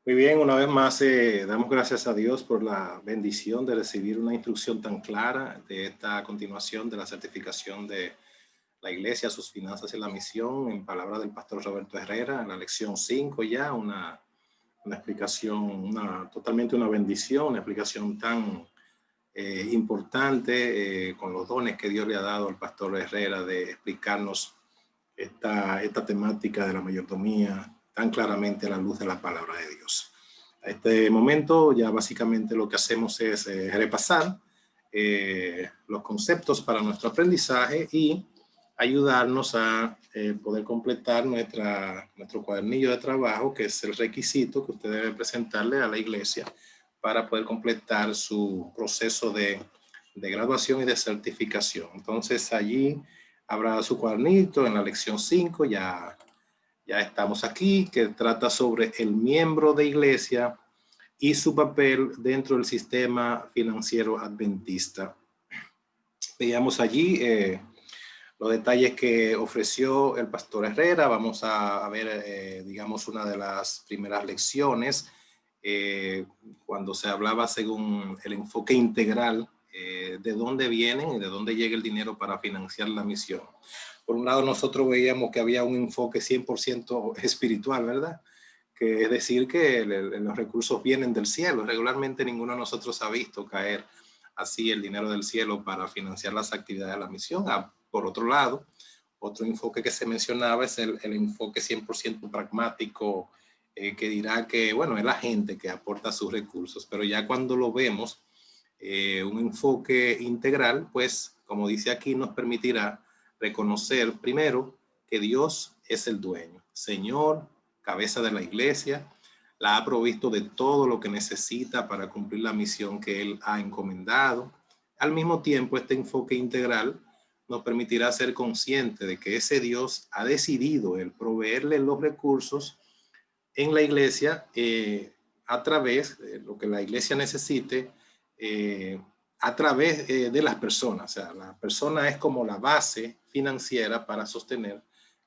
Muy bien, una vez más damos gracias a Dios por la bendición de recibir una instrucción tan clara de esta continuación de la certificación de la Iglesia, sus finanzas y la misión, en palabras del pastor Roberto Herrera, en la lección 5 ya, una explicación, totalmente una bendición, una explicación tan importante con los dones que Dios le ha dado al pastor Herrera de explicarnos esta temática de la mayordomía tan claramente a la luz de la palabra de Dios. A este momento ya básicamente lo que hacemos es repasar los conceptos para nuestro aprendizaje y ayudarnos a poder completar nuestro cuadernillo de trabajo, que es el requisito que usted debe presentarle a la iglesia para poder completar su proceso de graduación y de certificación. Entonces allí habrá su cuadernito en la lección 5, ya estamos aquí, que trata sobre el miembro de iglesia y su papel dentro del sistema financiero adventista. Veíamos allí los detalles que ofreció el pastor Herrera. Vamos a ver, digamos, una de las primeras lecciones, cuando se hablaba según el enfoque integral, de dónde vienen y de dónde llega el dinero para financiar la misión. Por un lado, nosotros veíamos que había un enfoque 100% espiritual, ¿verdad? Que es decir, que los recursos vienen del cielo. Regularmente ninguno de nosotros ha visto caer así el dinero del cielo para financiar las actividades de la misión. Por otro lado, otro enfoque que se mencionaba es el enfoque 100% pragmático, que dirá que, bueno, es la gente que aporta sus recursos, pero ya cuando lo vemos, un enfoque integral, pues, como dice aquí, nos permitirá reconocer primero que Dios es el dueño, Señor, cabeza de la iglesia, la ha provisto de todo lo que necesita para cumplir la misión que Él ha encomendado. Al mismo tiempo, este enfoque integral nos permitirá ser consciente de que ese Dios ha decidido el proveerle los recursos en la iglesia, a través de lo que la iglesia necesite, a través de las personas. O sea, la persona es como la base financiera para sostener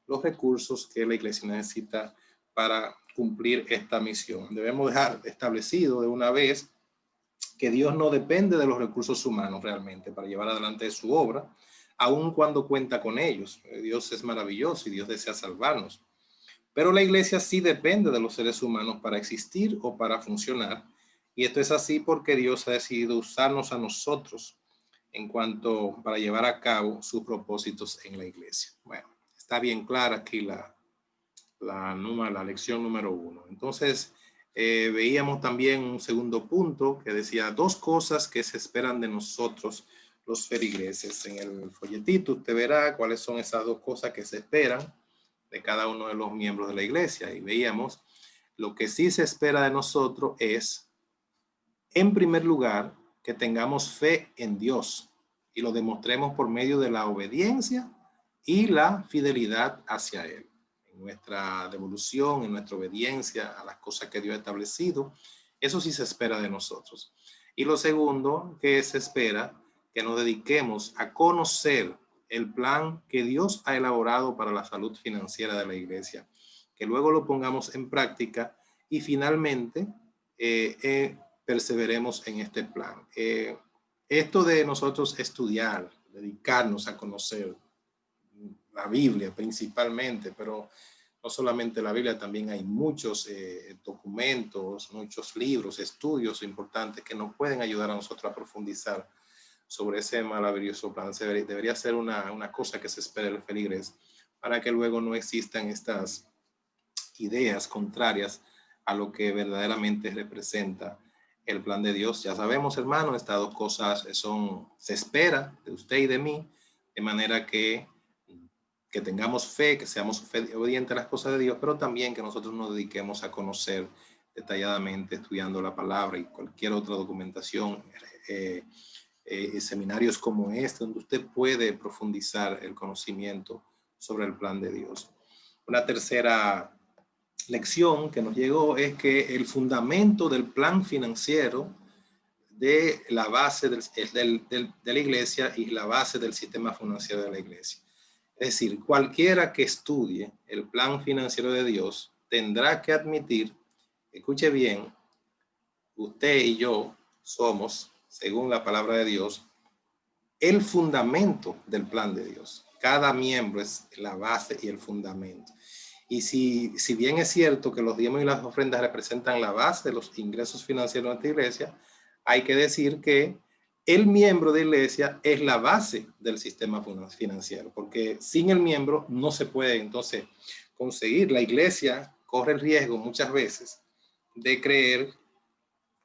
los recursos que la iglesia necesita para cumplir esta misión. Debemos dejar establecido de una vez que Dios no depende de los recursos humanos realmente para llevar adelante su obra, aun cuando cuenta con ellos. Dios es maravilloso y Dios desea salvarnos. Pero la iglesia sí depende de los seres humanos para existir o para funcionar. Y esto es así porque Dios ha decidido usarnos a nosotros en cuanto para llevar a cabo sus propósitos en la iglesia. Bueno, está bien clara aquí la lección número 1. Entonces, veíamos también un segundo punto que decía 2 cosas que se esperan de nosotros los feligreses. En el folletito usted verá cuáles son esas 2 cosas que se esperan de cada uno de los miembros de la iglesia. Y veíamos, lo que sí se espera de nosotros es, en primer lugar, que tengamos fe en Dios y lo demostremos por medio de la obediencia y la fidelidad hacia Él. En nuestra devolución, en nuestra obediencia a las cosas que Dios ha establecido, eso sí se espera de nosotros. Y lo segundo que se espera, que nos dediquemos a conocer el plan que Dios ha elaborado para la salud financiera de la iglesia, que luego lo pongamos en práctica y finalmente perseveremos en este plan. Esto de nosotros estudiar, dedicarnos a conocer la Biblia principalmente, pero no solamente la Biblia, también hay muchos documentos, muchos libros, estudios importantes que nos pueden ayudar a nosotros a profundizar sobre ese maravilloso plan. Debería ser una cosa que se espera del feligres para que luego no existan estas ideas contrarias a lo que verdaderamente representa el plan de Dios. Ya sabemos, hermano, estas 2 cosas se espera de usted y de mí, de manera que tengamos fe, que seamos obedientes a las cosas de Dios, pero también que nosotros nos dediquemos a conocer detalladamente, estudiando la palabra y cualquier otra documentación, seminarios como este, donde usted puede profundizar el conocimiento sobre el plan de Dios. Una tercera lección que nos llegó es que el fundamento del plan financiero de la base de la iglesia y la base del sistema financiero de la iglesia. Es decir, cualquiera que estudie el plan financiero de Dios tendrá que admitir escuche bien, usted y yo somos, según la palabra de Dios, el fundamento del plan de Dios. Cada miembro es la base y el fundamento. Y si bien es cierto que los diezmos y las ofrendas representan la base de los ingresos financieros de nuestra iglesia, hay que decir que el miembro de iglesia es la base del sistema financiero, porque sin el miembro no se puede entonces conseguir. La iglesia corre el riesgo muchas veces de creer,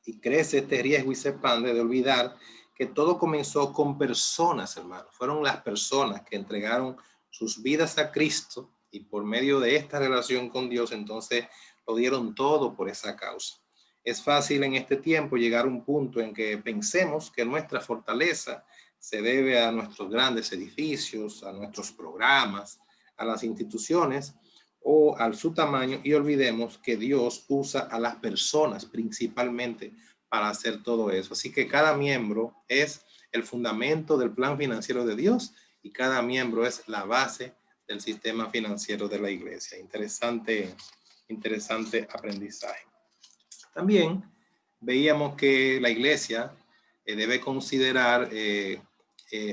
y crece este riesgo y se expande, de olvidar que todo comenzó con personas, hermanos. Fueron las personas que entregaron sus vidas a Cristo y por medio de esta relación con Dios, entonces lo dieron todo por esa causa. Es fácil en este tiempo llegar a un punto en que pensemos que nuestra fortaleza se debe a nuestros grandes edificios, a nuestros programas, a las instituciones o al su tamaño, y olvidemos que Dios usa a las personas principalmente para hacer todo eso. Así que cada miembro es el fundamento del plan financiero de Dios y cada miembro es la base del sistema financiero de la iglesia. Interesante aprendizaje. También veíamos que la iglesia debe considerar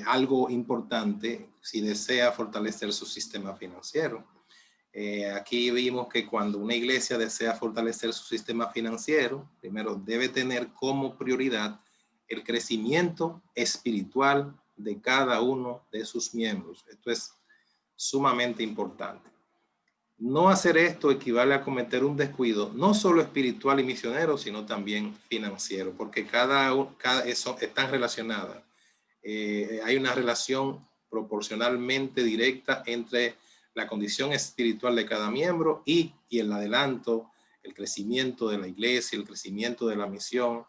algo importante si desea fortalecer su sistema financiero. Aquí vimos que cuando una iglesia desea fortalecer su sistema financiero, primero debe tener como prioridad el crecimiento espiritual de cada uno de sus miembros. Esto es sumamente importante. No hacer esto equivale a cometer un descuido, no solo espiritual y misionero, sino también financiero, porque cada eso están relacionadas. Hay una relación proporcionalmente directa entre la condición espiritual de cada miembro y el adelanto, el crecimiento de la iglesia, el crecimiento de la misión.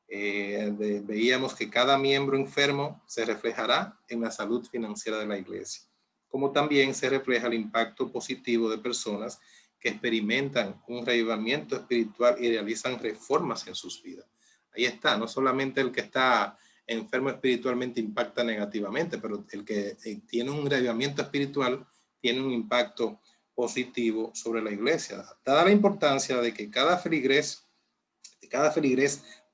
Veíamos que cada miembro enfermo se reflejará en la salud financiera de la iglesia, como también se refleja el impacto positivo de personas que experimentan un reavivamiento espiritual y realizan reformas en sus vidas. Ahí está, no solamente el que está enfermo espiritualmente impacta negativamente, pero el que tiene un reavivamiento espiritual tiene un impacto positivo sobre la iglesia. Dada la importancia de que cada feligrés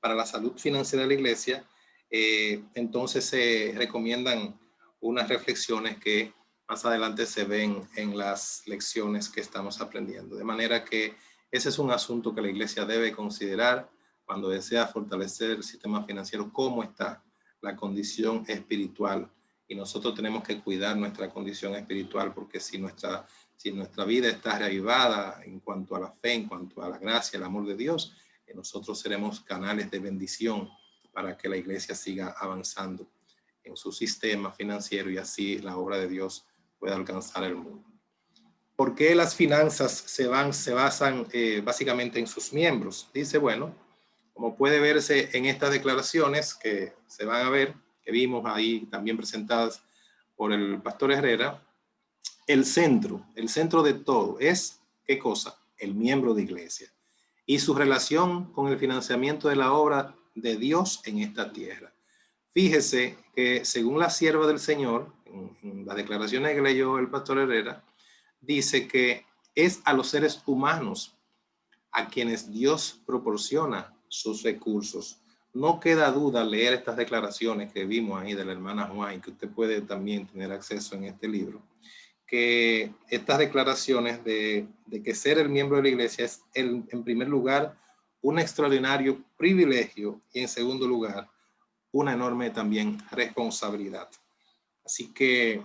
para la salud financiera de la iglesia, entonces se recomiendan unas reflexiones que más adelante se ven en las lecciones que estamos aprendiendo. De manera que ese es un asunto que la iglesia debe considerar cuando desea fortalecer el sistema financiero, cómo está la condición espiritual. Y nosotros tenemos que cuidar nuestra condición espiritual, porque si nuestra vida está reavivada en cuanto a la fe, en cuanto a la gracia, el amor de Dios, nosotros seremos canales de bendición para que la iglesia siga avanzando en su sistema financiero y así la obra de Dios pueda alcanzar el mundo. ¿Por qué las finanzas se basan básicamente en sus miembros? Dice, bueno, como puede verse en estas declaraciones que se van a ver, que vimos ahí también presentadas por el pastor Herrera, el centro de todo es, ¿qué cosa? El miembro de iglesia y su relación con el financiamiento de la obra de Dios en esta tierra. Fíjese que según la sierva del Señor, en las declaraciones que leyó el pastor Herrera, dice que es a los seres humanos a quienes Dios proporciona sus recursos. No queda duda al leer estas declaraciones que vimos ahí de la hermana Juan, que usted puede también tener acceso en este libro, que estas declaraciones de que ser el miembro de la iglesia es, en primer lugar, un extraordinario privilegio y en segundo lugar, una enorme también responsabilidad. Así que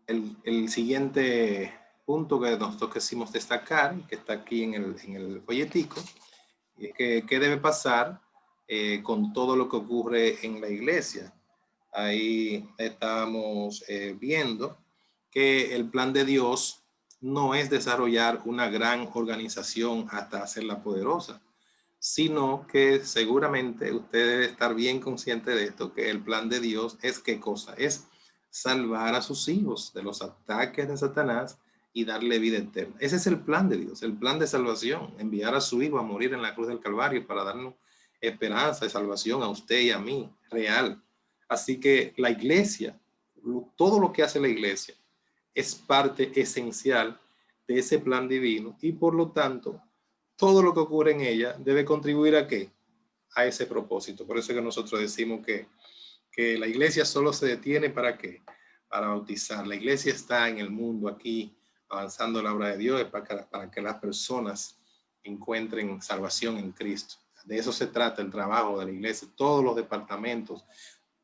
el siguiente punto que nosotros quisimos destacar, que está aquí en el folletico, es que qué debe pasar con todo lo que ocurre en la iglesia. Ahí estamos viendo que el plan de Dios no es desarrollar una gran organización hasta hacerla poderosa, sino que seguramente usted debe estar bien consciente de esto, que el plan de Dios es ¿qué cosa? Es salvar a sus hijos de los ataques de Satanás y darle vida eterna. Ese es el plan de Dios, el plan de salvación, enviar a su hijo a morir en la cruz del Calvario para darnos esperanza y salvación a usted y a mí, real. Así que la iglesia, todo lo que hace la iglesia es parte esencial de ese plan divino y por lo tanto todo lo que ocurre en ella debe contribuir ¿a qué? A ese propósito. Por eso es que nosotros decimos que la iglesia solo se detiene ¿para qué? Para bautizar. La iglesia está en el mundo aquí avanzando la obra de Dios para que las personas encuentren salvación en Cristo. De eso se trata el trabajo de la iglesia. Todos los departamentos,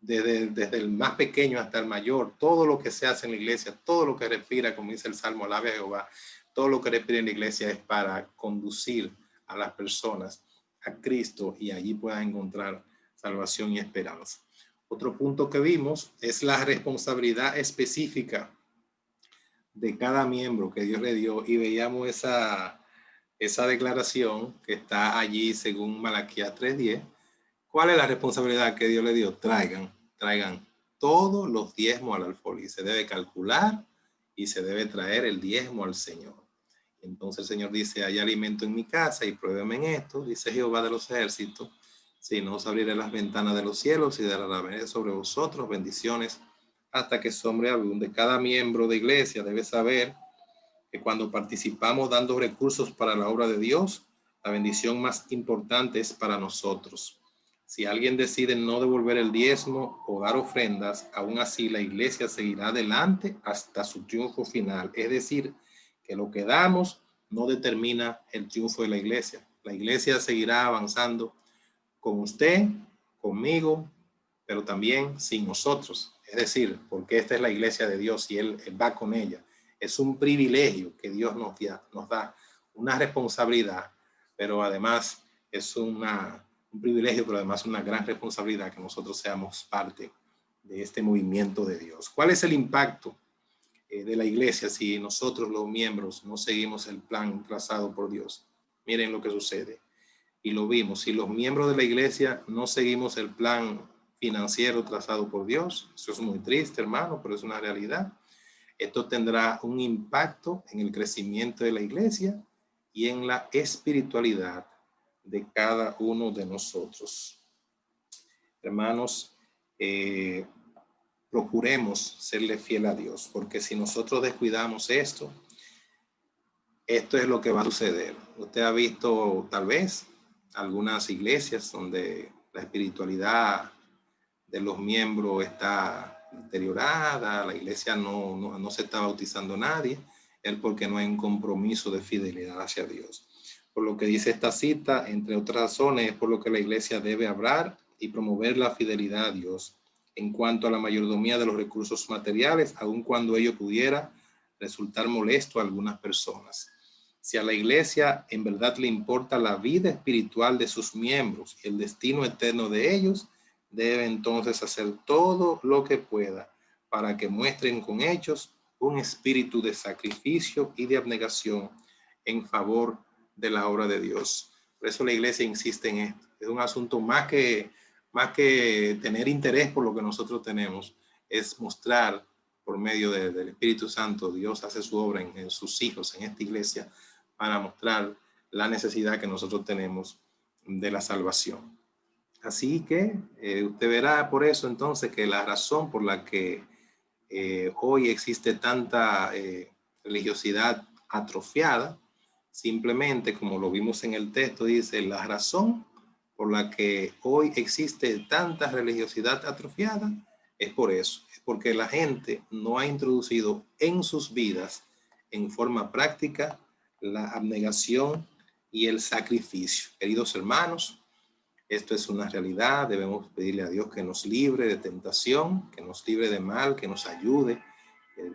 desde el más pequeño hasta el mayor, todo lo que se hace en la iglesia, todo lo que respira, como dice el Salmo, alabe a Jehová, todo lo que respira en la iglesia es para conducir a las personas a Cristo y allí puedan encontrar salvación y esperanza. Otro punto que vimos es la responsabilidad específica de cada miembro que Dios le dio y veíamos esa declaración que está allí según Malaquías 3:10. ¿Cuál es la responsabilidad que Dios le dio? Traigan todos los diezmos al alfolí. Se debe calcular y se debe traer el diezmo al Señor. Entonces el Señor dice, hay alimento en mi casa y pruébeme en esto, dice Jehová de los ejércitos, si no os abriré las ventanas de los cielos y derramaré sobre vosotros bendiciones hasta que sobreabunde. Cada miembro de iglesia debe saber que cuando participamos dando recursos para la obra de Dios, la bendición más importante es para nosotros. Si alguien decide no devolver el diezmo o dar ofrendas, aún así la iglesia seguirá adelante hasta su triunfo final. Es decir, que lo que damos no determina el triunfo de la iglesia. La iglesia seguirá avanzando con usted, conmigo, pero también sin nosotros. Es decir, porque esta es la iglesia de Dios y Él va con ella. Es un privilegio que Dios nos da, una responsabilidad, pero además es un privilegio, pero además una gran responsabilidad que nosotros seamos parte de este movimiento de Dios. ¿Cuál es el impacto de la iglesia si nosotros los miembros no seguimos el plan trazado por Dios? Miren lo que sucede. Y lo vimos, si los miembros de la iglesia no seguimos el plan financiero trazado por Dios, eso es muy triste, hermano, pero es una realidad. Esto tendrá un impacto en el crecimiento de la iglesia y en la espiritualidad de cada uno de nosotros. Hermanos, procuremos serle fiel a Dios, porque si nosotros descuidamos esto es lo que va a suceder. Usted ha visto tal vez algunas iglesias donde la espiritualidad de los miembros está deteriorada, la iglesia no se está bautizando a nadie, es porque no hay un compromiso de fidelidad hacia Dios. Por lo que dice esta cita, entre otras razones, es por lo que la iglesia debe hablar y promover la fidelidad a Dios en cuanto a la mayordomía de los recursos materiales, aun cuando ello pudiera resultar molesto a algunas personas. Si a la iglesia en verdad le importa la vida espiritual de sus miembros y el destino eterno de ellos, debe entonces hacer todo lo que pueda para que muestren con hechos un espíritu de sacrificio y de abnegación en favor de la obra de Dios. Por eso la iglesia insiste en esto. Es un asunto más que tener interés por lo que nosotros tenemos, es mostrar por medio del Espíritu Santo, Dios hace su obra en sus hijos, en esta iglesia, para mostrar la necesidad que nosotros tenemos de la salvación. Así que usted verá por eso entonces que la razón por la que hoy existe tanta religiosidad atrofiada, simplemente como lo vimos en el texto, dice la razón por la que hoy existe tanta religiosidad atrofiada es por eso, es porque la gente no ha introducido en sus vidas en forma práctica la abnegación y el sacrificio. Queridos hermanos, esto es una realidad, debemos pedirle a Dios que nos libre de tentación, que nos libre de mal, que nos ayude,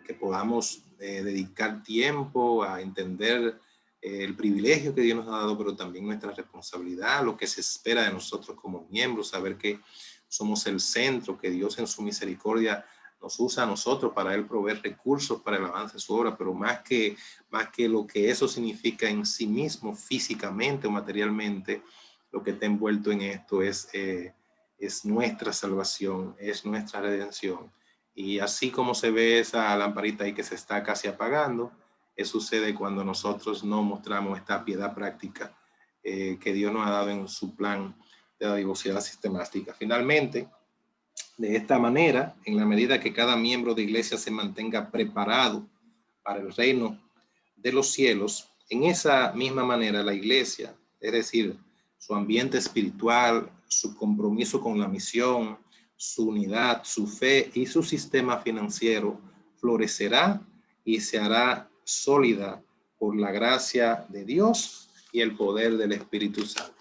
que podamos dedicar tiempo a entender el privilegio que Dios nos ha dado, pero también nuestra responsabilidad, lo que se espera de nosotros como miembros, saber que somos el centro, que Dios en su misericordia nos usa a nosotros para Él proveer recursos para el avance de su obra, pero más que lo que eso significa en sí mismo, físicamente o materialmente, lo que está envuelto en esto es nuestra salvación, es nuestra redención. Y así como se ve esa lamparita ahí que se está casi apagando, eso sucede cuando nosotros no mostramos esta piedad práctica que Dios nos ha dado en su plan de dadivosidad sistemática. Finalmente, de esta manera, en la medida que cada miembro de iglesia se mantenga preparado para el reino de los cielos, En esa misma manera, la iglesia, es decir, su ambiente espiritual, su compromiso con la misión, su unidad, su fe y su sistema financiero florecerá y se hará sólida por la gracia de Dios y el poder del Espíritu Santo.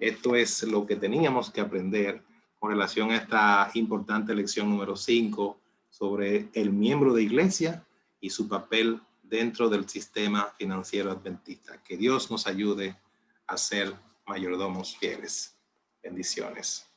Esto es lo que teníamos que aprender con relación a esta importante lección número 5 sobre el miembro de iglesia y su papel dentro del sistema financiero adventista. Que Dios nos ayude a ser mayordomos fieles. Bendiciones.